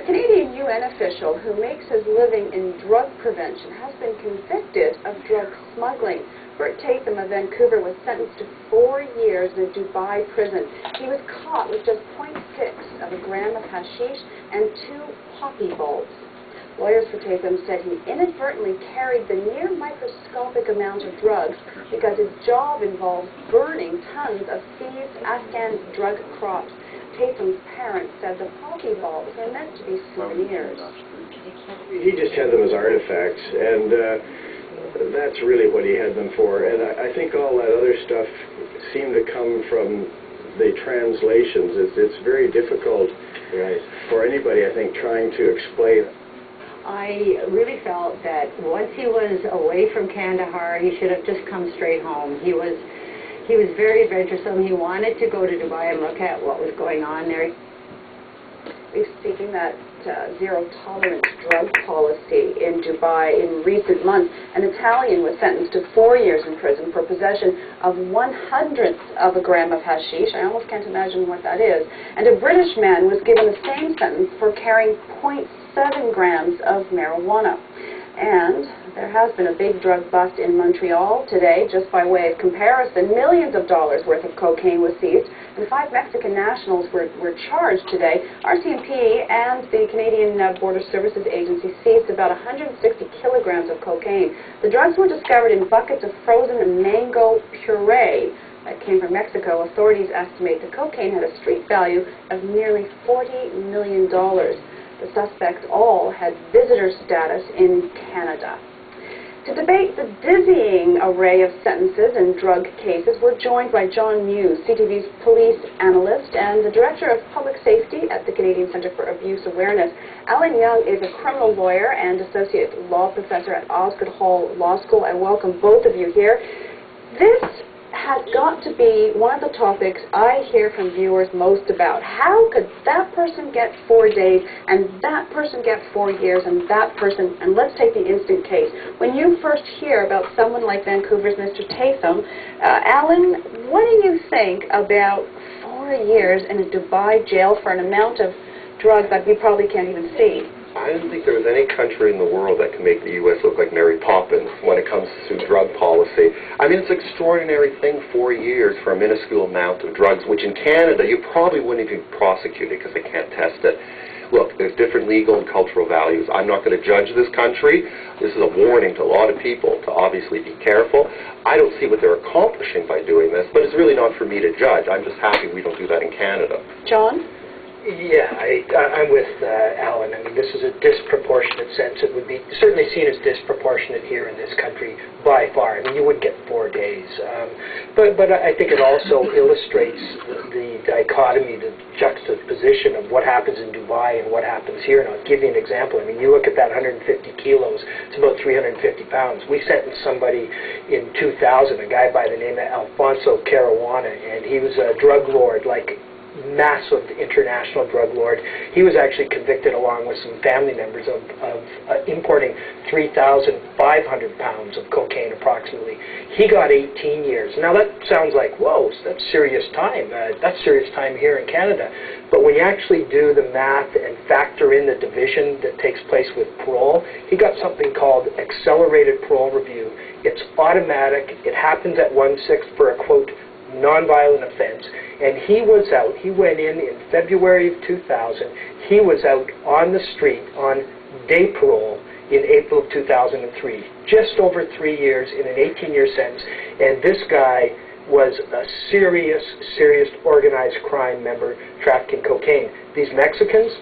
Canadian UN official who makes his living in drug prevention has been convicted of drug smuggling. Bert Tatham of Vancouver was sentenced to 4 years in a Dubai prison. He was caught with just 0.6 of a gram of hashish and 2 poppy bulbs. Lawyers for Tatham said he inadvertently carried the near microscopic amount of drugs because his job involves burning tons of seized Afghan drug crops. Tatham's parents said the poppy bulbs are meant to be souvenirs. He just had them as artifacts, and that's really what he had them for. And I think all that other stuff seemed to come from the translations. It's very difficult for anybody, I think, trying to explain. I really felt that once he was away from Kandahar, he should have just come straight home. He was very adventuresome. He wanted to go to Dubai and look at what was going on there. We've seen that zero-tolerance drug policy in Dubai in recent months. An Italian was sentenced to 4 years in prison for possession of 1/100th of a gram of hashish. I almost can't imagine what that is. And a British man was given the same sentence for carrying 0.7 grams of marijuana. And there has been a big drug bust in Montreal today. Just by way of comparison, millions of dollars worth of cocaine was seized, and 5 Mexican nationals were charged today. RCMP and the Canadian Border Services Agency seized about 160 kilograms of cocaine. The drugs were discovered in buckets of frozen mango puree that came from Mexico. Authorities estimate the cocaine had a street value of nearly $40 million. The suspects all had visitor status in Canada. To debate the dizzying array of sentences in drug cases, we're joined by John Muse, CTV's Police Analyst and the Director of Public Safety at the Canadian Centre for Abuse Awareness. Alan Young is a criminal lawyer and Associate Law Professor at Osgoode Hall Law School. I welcome both of you here. This has got to be one of the topics I hear from viewers most about. How could that person get 4 days and that person get 4 years and that person, and let's take the instant case. When you first hear about someone like Vancouver's Mr. Tatham, Alan, what do you think about 4 years in a Dubai jail for an amount of drugs that you probably can't even see? I don't think there was any country in the world that can make the U.S. look like Mary Poppins when it comes to drug policy. I mean, it's an extraordinary thing, 4 years for a minuscule amount of drugs, which in Canada you probably wouldn't even prosecute it because they can't test it. Look, there's different legal and cultural values. I'm not going to judge this country. This is a warning to a lot of people to obviously be careful. I don't see what they're accomplishing by doing this, but it's really not for me to judge. I'm just happy we don't do that in Canada. John? Yeah, I'm with Alan. I mean, this is a disproportionate sentence. It would be certainly seen as disproportionate here in this country by far. I mean, you would get 4 days. But I think it also illustrates the dichotomy, the juxtaposition of what happens in Dubai and what happens here. And I'll give you an example. I mean, you look at that 150 kilos, it's about 350 pounds. We sentenced somebody in 2000, a guy by the name of Alfonso Caruana, and he was a drug lord, like massive international drug lord. He was actually convicted along with some family members of importing 3,500 pounds of cocaine approximately. He got 18 years. Now that sounds like, whoa, that's serious time. That's serious time here in Canada. But when you actually do the math and factor in the division that takes place with parole, he got something called accelerated parole review. It's automatic. It happens at 1/6 for a, quote, nonviolent offense, and he was out. He went in February of 2000. He was out on the street on day parole in April of 2003. Just over 3 years in an 18-year sentence, and this guy was a serious organized crime member trafficking cocaine. These Mexicans,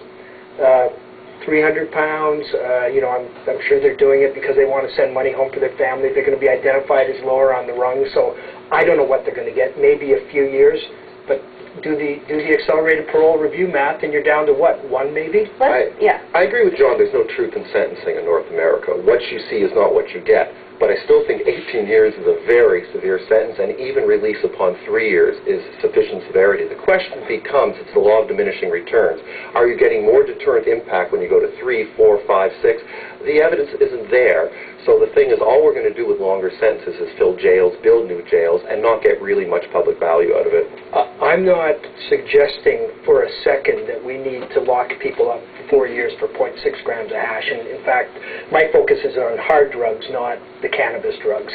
300 pounds, I'm sure they're doing it because they want to send money home for their family. They're going to be identified as lower on the rung, so I don't know what they're going to get, maybe a few years, but do the accelerated parole review math, and you're down to what, 1 maybe? I agree with John. There's no truth in sentencing in North America. What you see is not what you get. But I still think 18 years is a very severe sentence, and even release upon 3 years is sufficient severity. The question becomes, it's the law of diminishing returns. Are you getting more deterrent impact when you go to 3, 4, 5, 6? The evidence isn't there. So the thing is, all we're going to do with longer sentences is fill jails, build new jails, and not get really much public value out of it. I'm not not suggesting for a second that we need to lock people up for 4 years for 0.6 grams of hash. And in fact, my focus is on hard drugs, not the cannabis drugs.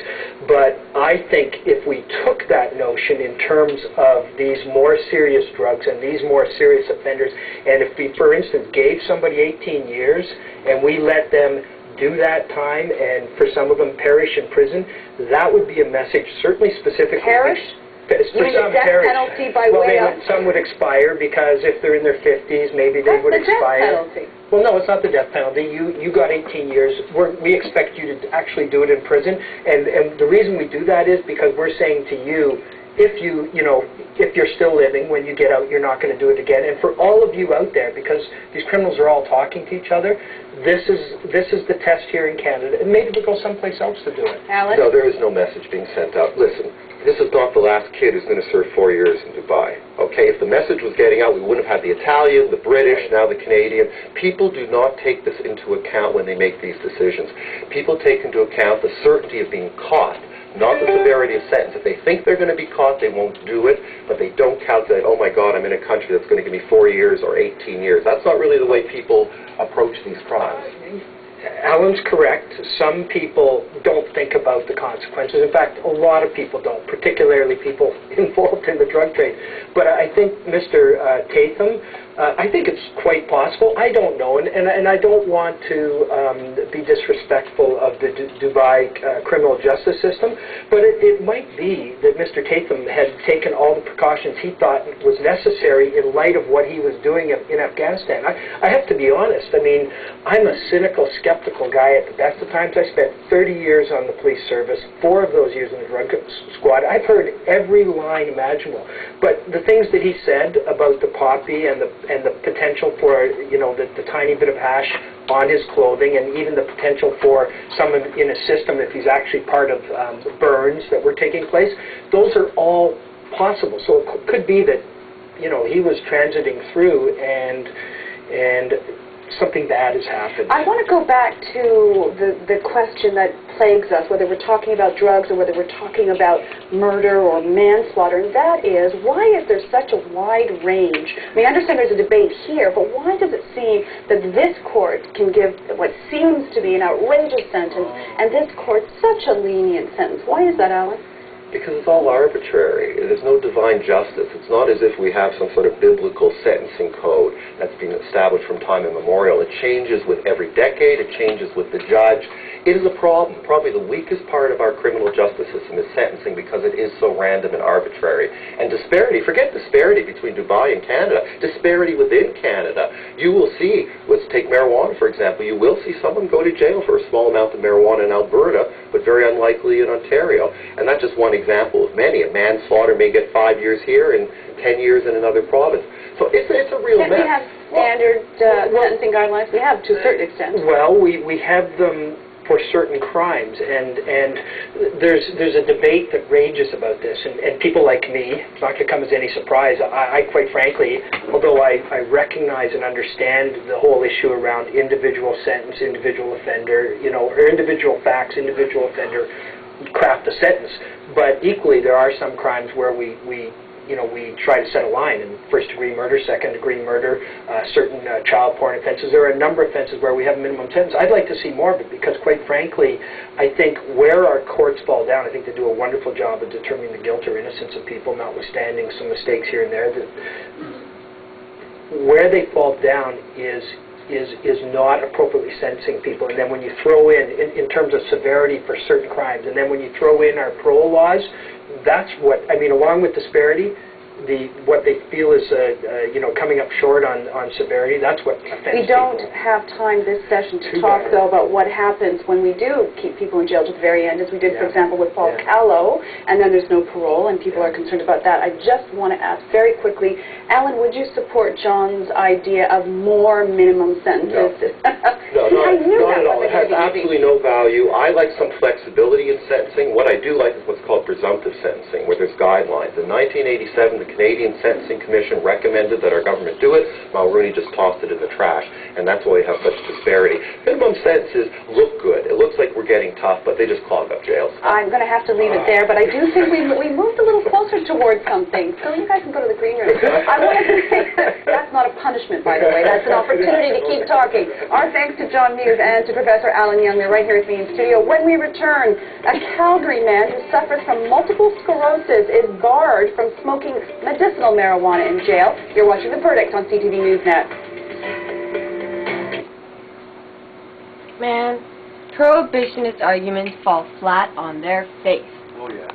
But I think if we took that notion in terms of these more serious drugs and these more serious offenders, and if we, for instance, gave somebody 18 years and we let them do that time and for some of them perish in prison, that would be a message certainly specifically. Perish? You mean the death penalty by way of... Some would expire because if they're in their 50s, maybe they would expire. That's the death penalty. Well, no, it's not the death penalty. You got 18 years. We expect you to actually do it in prison. And the reason we do that is because we're saying to you, if you're still living, when you get out, you're not going to do it again. And for all of you out there, because these criminals are all talking to each other, this is the test here in Canada. And maybe we'll go someplace else to do it. Alan? No, there is no message being sent out. Listen, this is not the last kid who's going to serve 4 years in Dubai. Okay, if the message was getting out, we wouldn't have had the Italian, the British, now the Canadian. People do not take this into account when they make these decisions. People take into account the certainty of being caught, not the severity of sentence. If they think they're going to be caught, they won't do it, but they don't calculate, oh my God, I'm in a country that's going to give me 4 years or 18 years. That's not really the way people approach these crimes. Alan's correct. Some people don't think about the consequences. In fact, a lot of people don't, particularly people involved in the drug trade. But I think Mr. Tatham, I think it's quite possible. I don't know, and I don't want to be disrespectful of the Dubai criminal justice system, but it might be that Mr. Tatham had taken all the precautions he thought was necessary in light of what he was doing in Afghanistan. I have to be honest. I mean, I'm a cynical, skeptical guy at the best of times. I spent 30 years on the police service, 4 of those years in the drug squad. I've heard every line imaginable. But the things that he said about the poppy and the potential for, the tiny bit of hash on his clothing, and even the potential for someone in a system, if he's actually part of burns that were taking place, those are all possible. So it could be that, he was transiting through and something bad has happened. I want to go back to the question that plagues us, whether we're talking about drugs or whether we're talking about murder or manslaughter, and that is, why is there such a wide range? I mean, I understand there's a debate here, but why does it seem that this court can give what seems to be an outrageous sentence, and this court such a lenient sentence? Why is that, Alan? Because it's all arbitrary. There's no divine justice. It's not as if we have some sort of biblical sentencing code that's been established from time immemorial. It changes with every decade. It changes with the judge. It is a problem. Probably the weakest part of our criminal justice system is sentencing because it is so random and arbitrary. And disparity, forget disparity between Dubai and Canada, disparity within Canada. You will see, let's take marijuana for example, you will see someone go to jail for a small amount of marijuana in Alberta, but very unlikely in Ontario. And that's just one example of many. A manslaughter may get 5 years here and 10 years in another province. So it's a real mess. We have standard sentencing guidelines? We have to a certain extent. Well, we have them for certain crimes, and there's a debate that rages about this, and people like me, it's not going to come as any surprise, I quite frankly, although I recognize and understand the whole issue around individual sentence, individual offender, or individual facts, individual offender, craft a sentence, but equally there are some crimes where we try to set a line, in first-degree murder, second-degree murder, certain child porn offenses. There are a number of offenses where we have a minimum sentence. I'd like to see more of it because, quite frankly, I think where our courts fall down, I think they do a wonderful job of determining the guilt or innocence of people, notwithstanding some mistakes here and there. Where they fall down is not appropriately sentencing people. And then when you throw in terms of severity for certain crimes, and then when you throw in our parole laws, that's what, along with disparity, what they feel is, coming up short on severity, that's what offends people. We don't have time this session to talk, though, about what happens when we do keep people in jail to the very end, as we did, for example, with Paul Callow, and then there's no parole, and people are concerned about that. I just want to ask very quickly, Alan, would you support John's idea of more minimum sentences? No, I knew not that at all. It wasn't has gonna be absolutely no value. I like some flexibility in sentencing. What I do like is what's called presumptive sentencing, where there's guidelines. In 1987, the Canadian Sentencing Commission recommended that our government do it. Mulroney just tossed it in the trash, and that's why we have such disparity. Minimum sentences look good. It looks like we're getting tough, but they just clog up jails. I'm going to have to leave it there, but I do think we moved a little closer towards something. So you guys can go to the green room. I wanted to say that's not a punishment, by the way. That's an opportunity to keep talking. Our thanks to John Muse and to Professor Alan Young. They're right here at me in studio. When we return, a Calgary man who suffers from multiple sclerosis is barred from smoking medicinal marijuana in jail. You're watching The Verdict on CTV Newsnet. Man, prohibitionist arguments fall flat on their face. Oh, yeah.